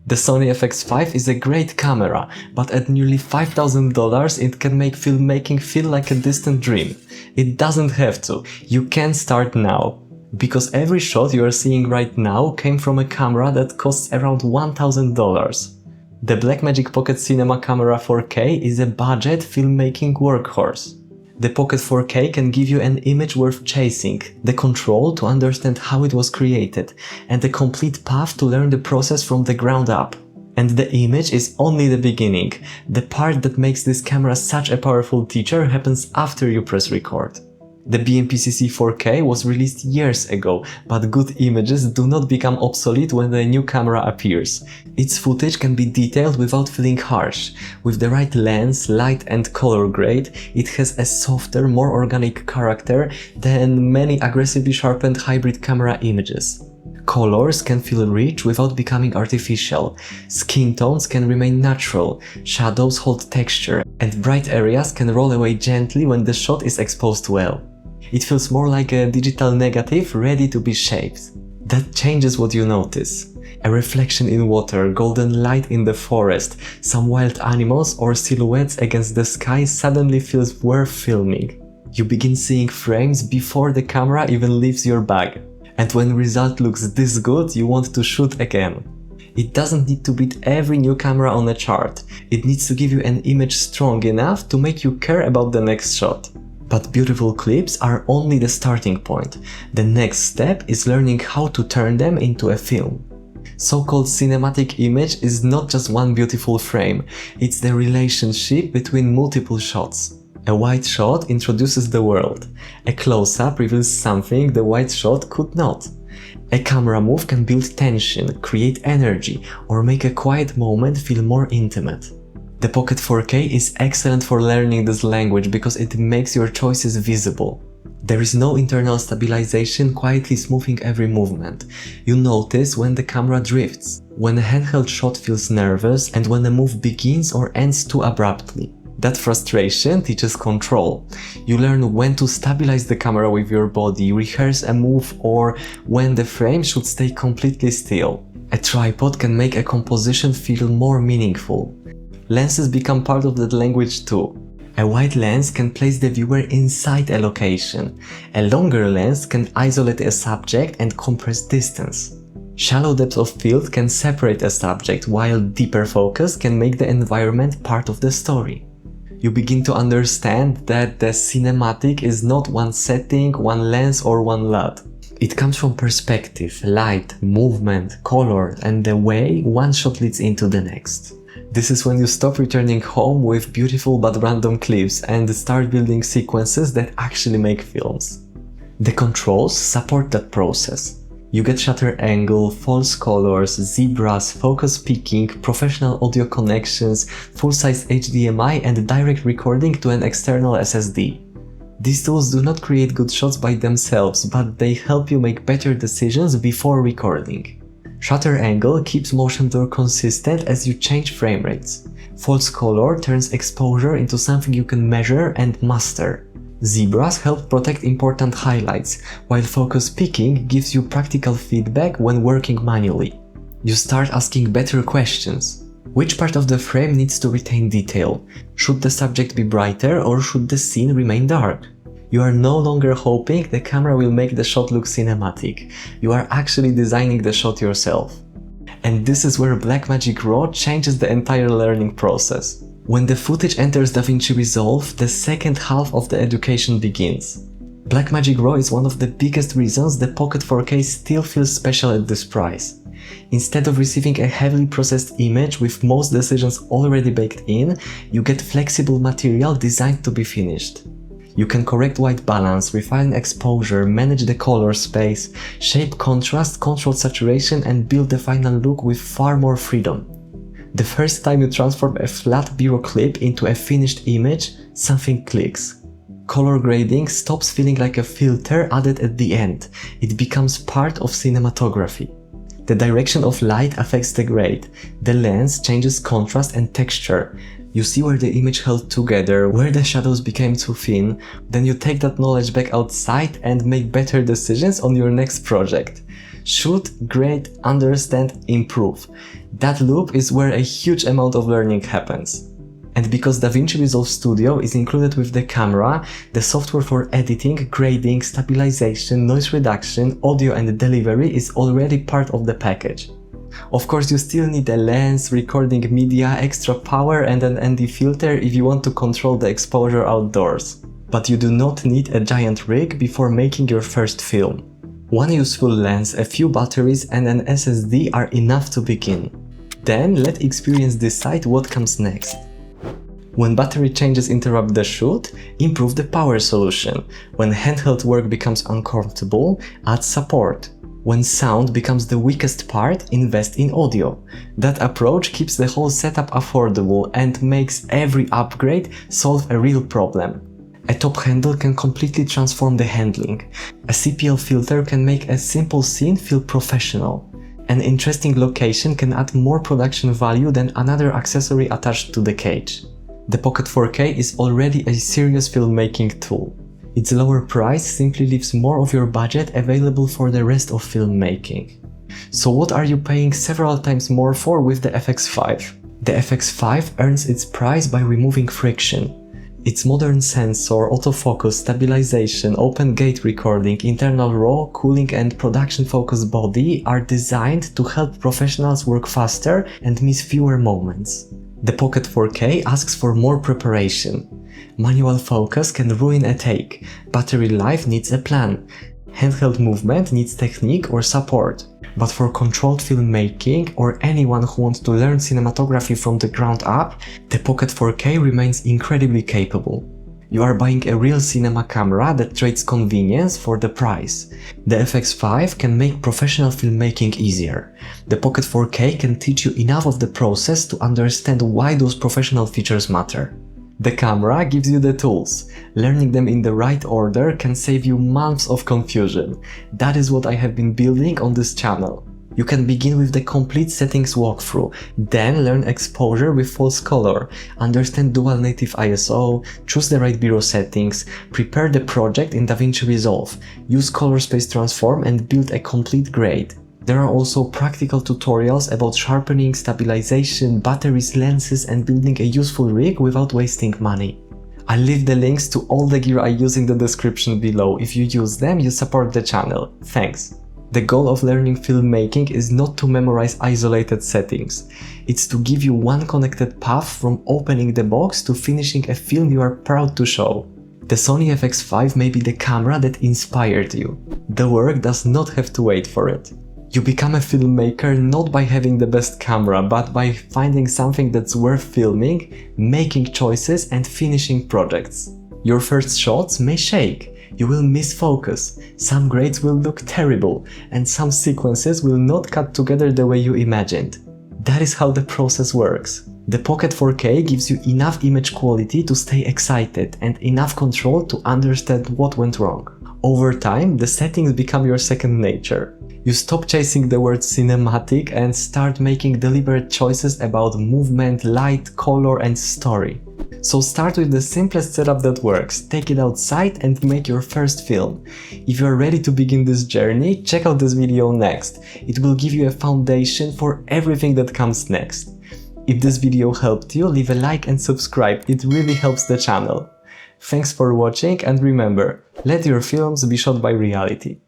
The Sony FX5 is a great camera, but at nearly $5,000 it can make filmmaking feel like a distant dream. It doesn't have to, you can start now. Because every shot you are seeing right now came from a camera that costs around $1,000. The Blackmagic Pocket Cinema Camera 4K is a budget filmmaking workhorse. The Pocket 4K can give you an image worth chasing, the control to understand how it was created, and the complete path to learn the process from the ground up. And the image is only the beginning. The part that makes this camera such a powerful teacher happens after you press record. The BMPCC 4K was released years ago, but good images do not become obsolete when the new camera appears. Its footage can be detailed without feeling harsh. With the right lens, light and color grade, it has a softer, more organic character than many aggressively sharpened hybrid camera images. Colors can feel rich without becoming artificial, skin tones can remain natural, shadows hold texture, and bright areas can roll away gently when the shot is exposed well. It feels more like a digital negative ready to be shaped. That changes what you notice. A reflection in water, golden light in the forest, some wild animals or silhouettes against the sky suddenly feels worth filming. You begin seeing frames before the camera even leaves your bag. And when the result looks this good, you want to shoot again. It doesn't need to beat every new camera on a chart. It needs to give you an image strong enough to make you care about the next shot. But beautiful clips are only the starting point. The next step is learning how to turn them into a film. So-called cinematic image is not just one beautiful frame, it's the relationship between multiple shots. A wide shot introduces the world. A close-up reveals something the wide shot could not. A camera move can build tension, create energy, or make a quiet moment feel more intimate. The Pocket 4K is excellent for learning this language because it makes your choices visible. There is no internal stabilization quietly smoothing every movement. You notice when the camera drifts, when a handheld shot feels nervous, and when a move begins or ends too abruptly. That frustration teaches control. You learn when to stabilize the camera with your body, rehearse a move, or when the frame should stay completely still. A tripod can make a composition feel more meaningful. Lenses become part of that language too. A wide lens can place the viewer inside a location. A longer lens can isolate a subject and compress distance. Shallow depth of field can separate a subject, while deeper focus can make the environment part of the story. You begin to understand that the cinematic is not one setting, one lens or one LUT. It comes from perspective, light, movement, color, and the way one shot leads into the next. This is when you stop returning home with beautiful but random clips and start building sequences that actually make films. The controls support that process. You get shutter angle, false colors, zebras, focus peaking, professional audio connections, full-size HDMI and direct recording to an external SSD. These tools do not create good shots by themselves, but they help you make better decisions before recording. Shutter angle keeps motion blur consistent as you change frame rates. False color turns exposure into something you can measure and master. Zebras help protect important highlights, while focus peaking gives you practical feedback when working manually. You start asking better questions. Which part of the frame needs to retain detail? Should the subject be brighter or should the scene remain dark? You are no longer hoping the camera will make the shot look cinematic. You are actually designing the shot yourself. And this is where Blackmagic RAW changes the entire learning process. When the footage enters DaVinci Resolve, the second half of the education begins. Blackmagic RAW is one of the biggest reasons the Pocket 4K still feels special at this price. Instead of receiving a heavily processed image with most decisions already baked in, you get flexible material designed to be finished. You can correct white balance, refine exposure, manage the color space, shape contrast, control saturation and build the final look with far more freedom. The first time you transform a flat BRAW clip into a finished image, something clicks. Color grading stops feeling like a filter added at the end. It becomes part of cinematography. The direction of light affects the grade. The lens changes contrast and texture. You see where the image held together, where the shadows became too thin, then you take that knowledge back outside and make better decisions on your next project. Shoot, grade, understand, improve. That loop is where a huge amount of learning happens. And because DaVinci Resolve Studio is included with the camera, the software for editing, grading, stabilization, noise reduction, audio and delivery is already part of the package. Of course, you still need a lens, recording media, extra power and an ND filter if you want to control the exposure outdoors. But you do not need a giant rig before making your first film. One useful lens, a few batteries and an SSD are enough to begin. Then let experience decide what comes next. When battery changes interrupt the shoot, improve the power solution. When handheld work becomes uncomfortable, add support. When sound becomes the weakest part, invest in audio. That approach keeps the whole setup affordable and makes every upgrade solve a real problem. A top handle can completely transform the handling. A CPL filter can make a simple scene feel professional. An interesting location can add more production value than another accessory attached to the cage. The Pocket 4K is already a serious filmmaking tool. Its lower price simply leaves more of your budget available for the rest of filmmaking. So what are you paying several times more for with the FX5? The FX5 earns its price by removing friction. Its modern sensor, autofocus, stabilization, open gate recording, internal RAW, cooling and production-focused body are designed to help professionals work faster and miss fewer moments. The Pocket 4K asks for more preparation. Manual focus can ruin a take. Battery life needs a plan. Handheld movement needs technique or support. But for controlled filmmaking or anyone who wants to learn cinematography from the ground up, the Pocket 4K remains incredibly capable. You are buying a real cinema camera that trades convenience for the price. The FX5 can make professional filmmaking easier. The Pocket 4K can teach you enough of the process to understand why those professional features matter. The camera gives you the tools. Learning them in the right order can save you months of confusion. That is what I have been building on this channel. You can begin with the complete settings walkthrough, then learn exposure with false color, understand dual native ISO, choose the right BRAW settings, prepare the project in DaVinci Resolve, use color space transform and build a complete grade. There are also practical tutorials about sharpening, stabilization, batteries, lenses and building a useful rig without wasting money. I'll leave the links to all the gear I use in the description below. If you use them, you support the channel. Thanks! The goal of learning filmmaking is not to memorize isolated settings. It's to give you one connected path from opening the box to finishing a film you are proud to show. The Sony FX5 may be the camera that inspired you. The work does not have to wait for it. You become a filmmaker not by having the best camera, but by finding something that's worth filming, making choices and finishing projects. Your first shots may shake. You will miss focus, some grades will look terrible, and some sequences will not cut together the way you imagined. That is how the process works. The Pocket 4K gives you enough image quality to stay excited and enough control to understand what went wrong. Over time, the settings become your second nature. You stop chasing the word cinematic and start making deliberate choices about movement, light, color and story. So start with the simplest setup that works, take it outside and make your first film. If you are ready to begin this journey, check out this video next. It will give you a foundation for everything that comes next. If this video helped you, leave a like and subscribe, it really helps the channel. Thanks for watching and remember, let your films be shot by reality.